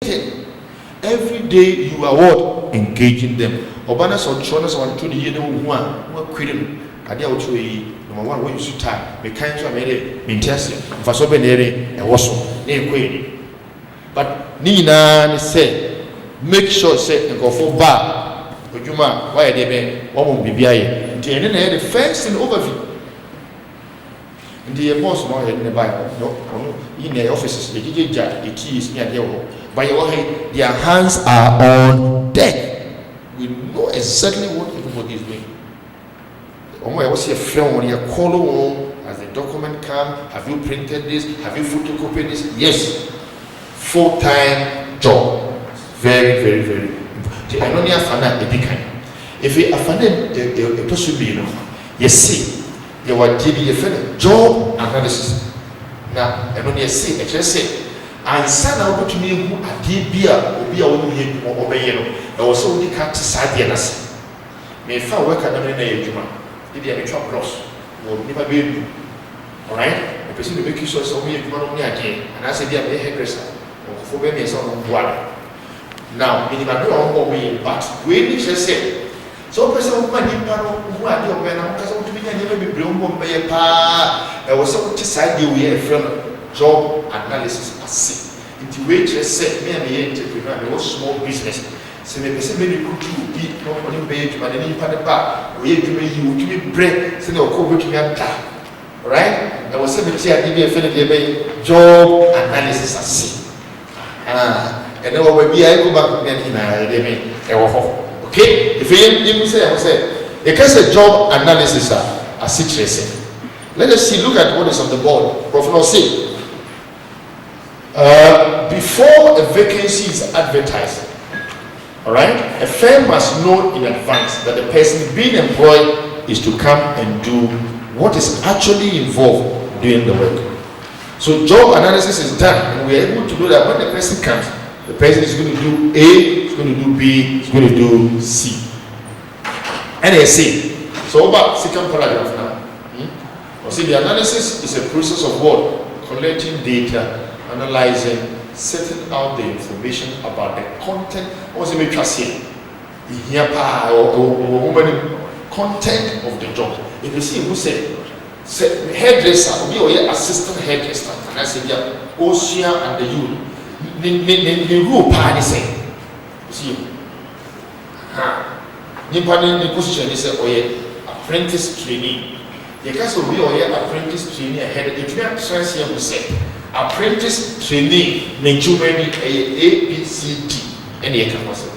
Every day you are what? Engaging them. Obana so chona so want to the year one quitting. Adia wotu yi number 1 when you shoot time me kind so amere me ntiase mfa so be nere e woso na ekwe but ni na ni say make sure say nkofo ba odwuma why dey be wo bibia ye nti ene na the first in overview the boss no head in the Bible no in the offices the DJ the keys near there but their hands are on deck. We know exactly what everybody is doing. I was a friend when you call as the document come, have you printed this, have you photocopied this? Yes, full-time job. Very, very, very important. I don't know if you find a possibility, you see, you are giving a job analysis. Now, I don't see, I just say, and son out to me who are dear will be a woman or obey. I was only cut to side the announcement. May if I work at the day, if you have a chop loss, will never be able. All right, the person will make you so me a money again, and I said, they are a hairdresser or for me as on water. Now, in my own way, but we just say, so person of money, who are your men, because I want to be never be blown by a pa. I was so to side the way from job analysis as see. Into which I said, me and the entrepreneur, I was small business. So me person many could be no money page, but any part of back, we give me bread, send your cover to me and right? I was saying, I give you a friend job analysis as see. And then what be I go back to okay? If you say, I will say, a case of job analysis as situation. Let us see, look at what is on the board. Prophet say, before a vacancy is advertised, all right, a firm must know in advance that the person being employed is to come and do what is actually involved doing the work. So job analysis is done, and we are able to do that when the person comes. The person is going to do A, is going to do B, is going to do C. And they say, so about second paragraph now. See, the analysis is a process of what? Collecting data, analyzing, setting out the information about the content. What's the matrix here? Content of the job. If you see who say hairdresser, or be assistant hairdresser, and I say, yeah, Ocean and the youth. The rule party say, see, the position is a apprentice trainee. The case will be apprentice trainee ahead. If you have stress here, we say apprentice trainee, Nijumeni A B C D, and the campus.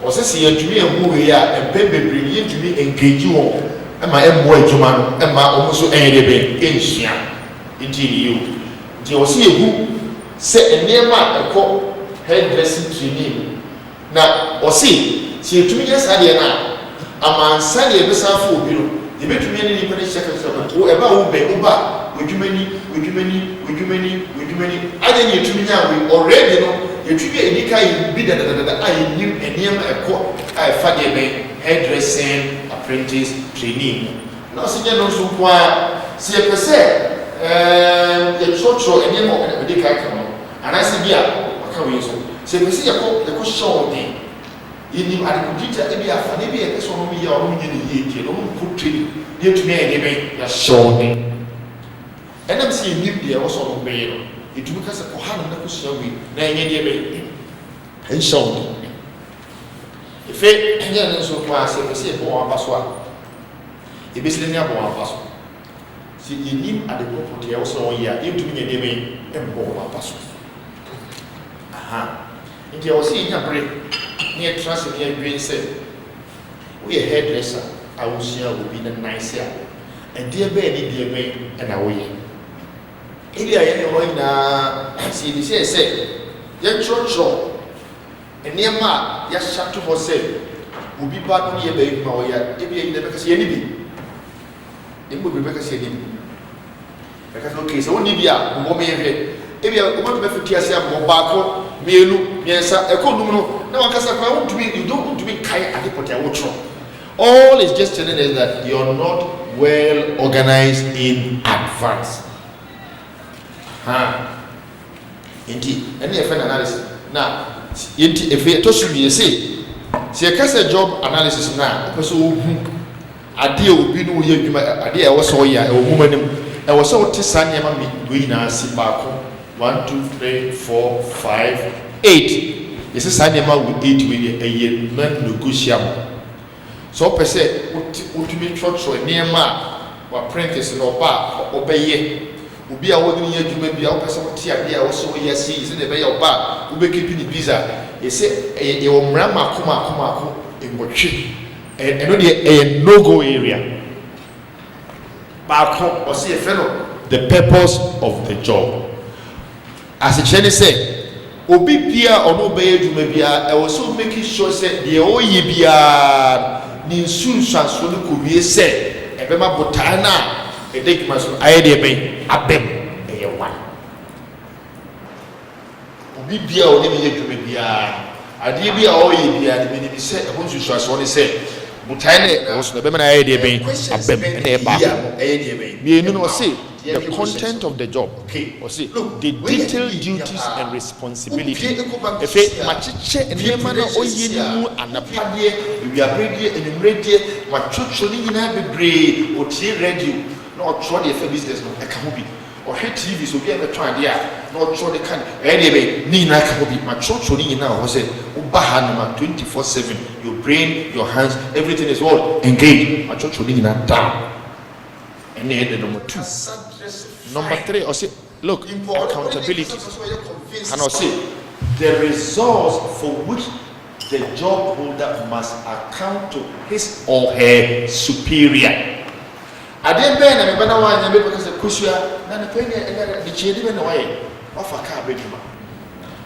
Or say, you me a movie, a baby brilliant to be engage you on, and my boy Juman, and my almost any baby in Shia, into you. You will see a book. Say a near man, a call hairdressing training. Now, or see 2 years earlier, a man said a vessel for you. The better many seconds of whoever will be over with you many. I didn't you to me now. We already know you to be a nika be that I knew a near a call. I found a hairdressing apprentice training. Now, see, no, so why see a per se. The church and name of the medical. And I said, yeah, what can we use? So we see a show thing. In him, I could teach that maybe a person be your own in the put training near to me and they show me. And I'm seeing him there also obey. It took us a Kohan and show me, and show me. If it so far, we see a boa password. If it's linear boa password. See, in him at the property also, yeah, you to me a name and boa password. If you see in a break near trust in your brain said, we a hairdresser, I will share will be the nice year. And dear baby, and away. If you are anyone now, see, this year said, young church, and near ma, yes, shut to herself, will be back on your baby, my yard, if you never see anything. It would be better saying, because okay, so only be a woman. If you are going to be a Mobako, Mielu, Miesa, a Koduno, no one can say, you don't want to be Kaya at the Potia. All is just telling us that you are not well organized in advance. Inti, any friend analysis. Now, inti if it to be say, see a job analysis now. So, I deal with you, idea was so a woman. I was so Tissania me doing a Simbako 1, 2, 3, 4, 5, 8. This is Sanima with 8 with a year man negotiable. So per se, ultimate church or near ma, or apprentice or bar, or obey. Ubi a working year, you may be out person tea, also yes, is in the bay of bar, who be keeping the visa. He said, a Rama Kuma in Mochi, and a no go area. Back home or see a fellow, the purpose of the job. As the Chinese say, Obi Pia or no bay to maybe I was so making sure that the Oyibia Nin soon transfer could be said, a Bema Botana, a dick must idea be a bem, a one. Obi Pia or maybe to maybe a dear Oyibia, the minimum said, I want to transfer say. Mutane was the Beman idea being a bem and a bar. We know say the content of the job. Or see the detailed duties and responsibilities. If it machiche and Yemana or Yenu and a paddy, we are ready and ready, but churching in every or tea radio, not try the business, no, I can't be. Or hit TV, so we have a try there, not sure they can. Anyway, Nina can be my church now was it. 24/7, your brain, your hands, everything is all engaged. My church will be down. And then the number 2. Number 3, I say, look, accountability. And I say, the results for which the job holder must account to his or her superior. I didn't pay any better one because the Kushia, and the penny and the children away of a car bedroom.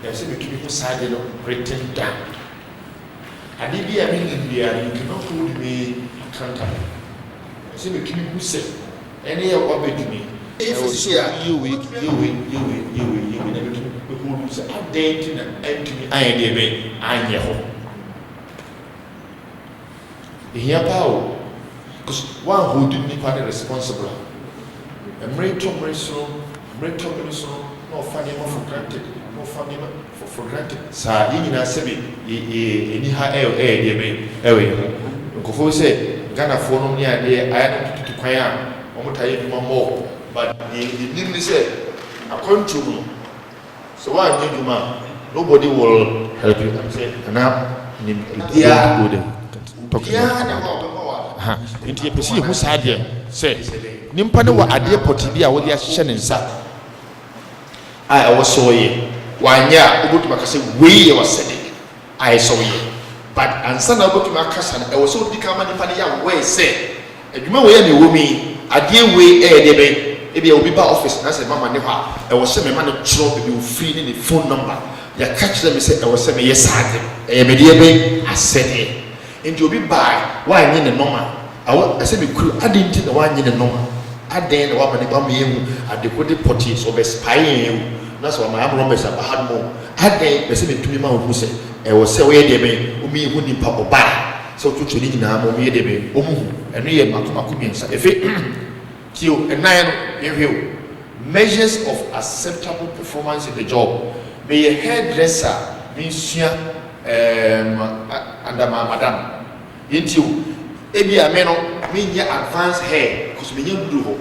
There's a people side written down. And if you are in India, you cannot hold me accountable. I say, the people who say, any of what to me. If you will, who say, I'm dating and empty, I am your home. Here, power, because one who didn't be responsible. And Rachel, no funny for granted. For granted. Sir, you know, Sebi, any high air, Kofo said, Ghana phone me, I had to Kaya, Omotai more, but the didn't say, according to me. So why need you, man? Nobody will help you. And now, yeah, good. Into a PC who's had here, say, Nimpano were at the Potibia, what they are shanning, sir. I was so ye. 1 year, go to my cousin, we were saying, I saw you. But and son, I go to my cousin, I was so become a funny way, say, and you know where you will me, I dear way, maybe I will be by office, and I said, Mamma, never. I was saying, man, of trouble, you free the phone number. You catch them, say, I was saying, yes, I said, and you'll be by, why in the normal? I said, I didn't think the one in the normal. I didn't want me at the good potties of a spying. That's why my Robbers have had more. I did the same to me, who said, I was so way they me who didn't pop by. So to Chilin, me, they and me and Makumians. If it till a 9 review measures of acceptable performance in the job. May a hairdresser be seen under my madam. Into maybe a man mean advanced hair because we don't do.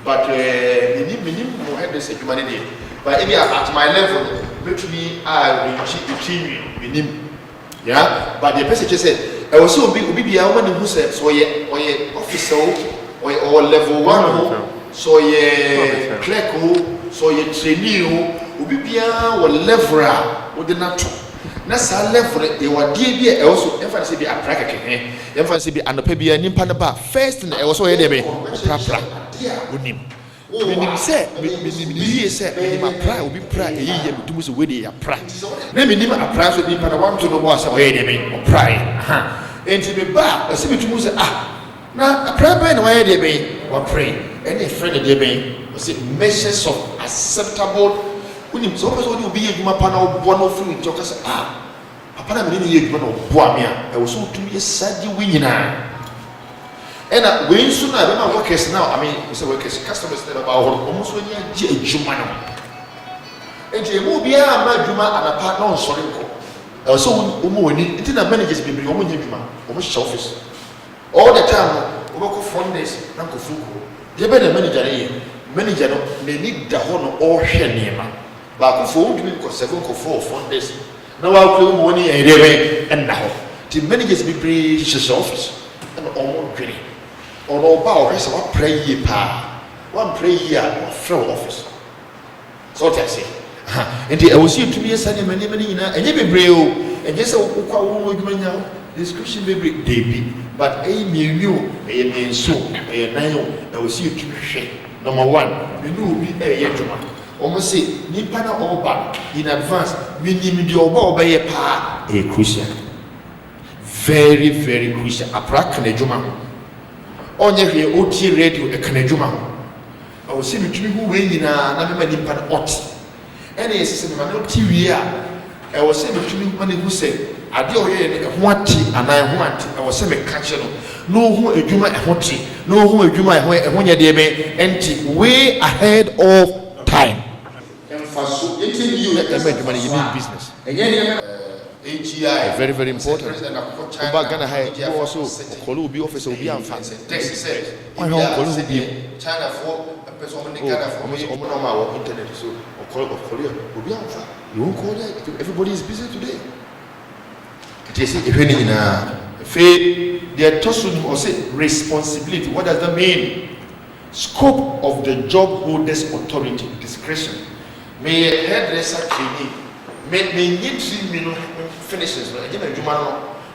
But we need more hairdresser humanity. But if you are at my level, literally I will between him. Yeah, but the person just said, I was so big, be a woman who said, so ye officer or level 1, so ye clerk, so ye trainee, be a leveler with the natural. Nasa level, they were dear, also emphasis be a practical, emphasis be an opabia nimpanaba. First, and also a debe, with him. When him said, he said, my pride will be pride a year to move away a pride. Let me name a prize with him, but I want to know what's away or pride. And to be back, I see to move, now a prayer by the way they be or pray. Any friend of them was it measures of acceptable. When him so will be a panel, one of you talk us, Papa, you know, Boamia, I was so 2 years sad you win now. And when soon I remember workers now, I mean, it's a workers, customers that about almost 1 year, Jumano. enti emu bia ama adwuma anapa na onsori nko so omo wani enti na managers bebre omo nya adwuma omo hye office all the time obako front desk na ko fuko ye be na manager ye manager no na ni da ho no ohwe niema ba ko fo undumi ko 7 ko 4 front desk na wa ko omo wani erebe enna ho ti managers bebre hye office na omo dwere ono ba o hwese wa pray ye pa one pray here or from office so what I say enti I was here to be sane many nyina enye bebre o enye se okwa wo adwuma nya description bebre debi but mienu menso nan I was here to hwe number 1 menu obi adwuma omo say nipa na oba in advance minim de oba ye pa crucial very very crucial aprak na adwuma onye hwe oti radio e kana adwuma I was saying to me who way na me mani pan ot ene yesese me mani TV a I was saying to me mani who say ade o ye ne ho ati anan ho ati I was saying me catch no ho adwuma e ho ti no ho adwuma e ho nya de be enti way ahead of time emfaso enti you let them adwuma you need business AGI very very important oba Ghana high go also kolo obi office obi amfa why ho kolo obi China for person in Ghana for me normal internet so kolo obi amfa you won't call it everybody is busy today it is if na fe their tosun or say responsibility what does that mean scope of the job holders authority discretion may hairdresser trainee me need 3 million finishes no agena adwuma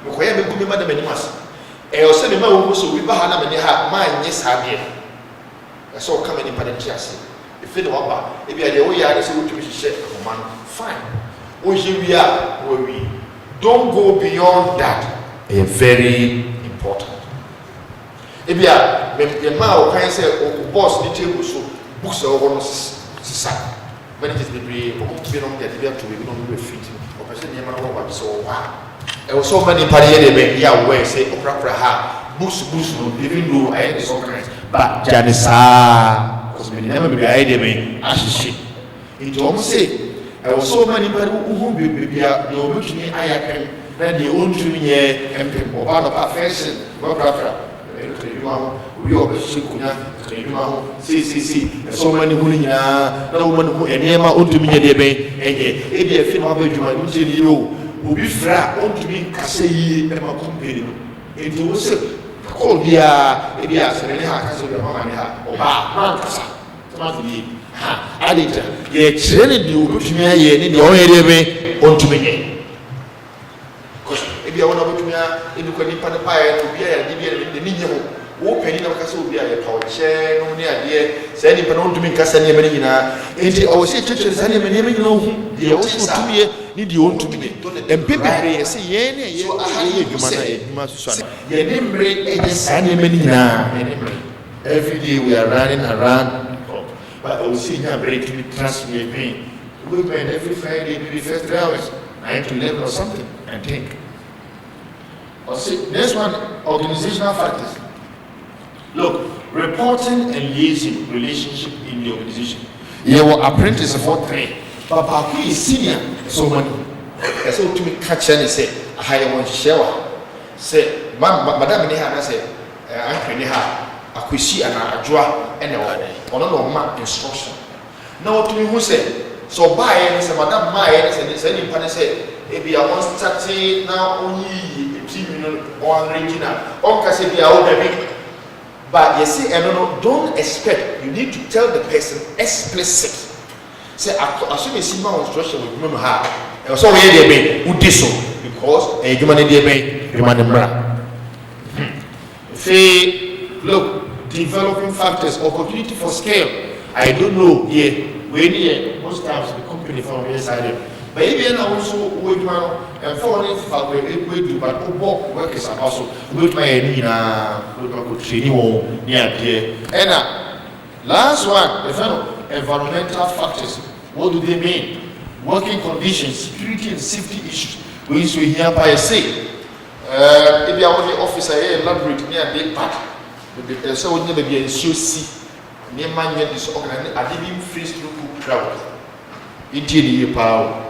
no ko ya be gumi madam animas o se me ma wo so bi ba ha na me ha ma nye sabe so come any parentias if it waba e bia de wo ya se wo tumi hye man fine o hewia we don't go beyond that very important e bia me ma o kan se o boss ni table so books o go no sisa when it is be be no get be to be no be fit o person ni ma no wa so wa e o so many party dey be ya we say opra ha books no even though I had so kind but janisa because me never be I dey be ashishi it almost say e o so many party who be ya no be to me ayakan na dey own to me empem o ba no pa fashion opra we obe shikunya kreduma ho si so many hu nyina na wo manu hu enema ontumi nya de ben enye e de afi no abadwuma ni je ni yo obi fra ontumi kase yi e ma company no e de wo se ko dia e dia se ne ha kase de mama ne ha oba man kasa tama fi ha alita ye kire ne de obutumi aye ne de o ye de ben ontumi nye ko e dia wona obutumi a e de ko ni pa ne pa ye no bia ya de bia de ni nye ho wo pani na kasa obi aye pa o che no ne ade se ni pa no ntumi kasa ne meni nyina enti o se cheche se ne meni nyina hu de o so tumi ni de o ntumi empebere ye se ye ne ye ye dwuma na ye dwuma so so ye ne mre e de sa ne meni nyina every day we are running around but o se nya break to trust me pain we spend every Friday maybe first 3 hours 9 to 11 or something and think or see next one organizational factors. Look, reporting and liaison relationship in the organization. You were apprentice for 3. Papa who is senior, so many. So to me catch and say, I want to share. Say, Madam Neha say, Uncle Neha, Akushi and Ajua and the one instruction. Now to me who said, so by and say, Madam Maya and say, any say, if you are 130 now only 18 minutes or regional, or Casabia. But you see, don't expect. You need to tell the person explicit. Say, as soon as you see my instruction, we remember how. So we are there, who did so because a human there, human number. Say, look, developing factors, opportunity for scale. I don't know. Yeah, we most times the company from the side. But even also we do and foreign we do but work is also we go training near there. And last one, the final environmental factors. What do they mean? Working conditions, security and safety issues. We used to hear by say if you are the officer here elaborate near big part. So we never be a see near man this organization. I didn't freeze through crowd. Intie ni yie paa o.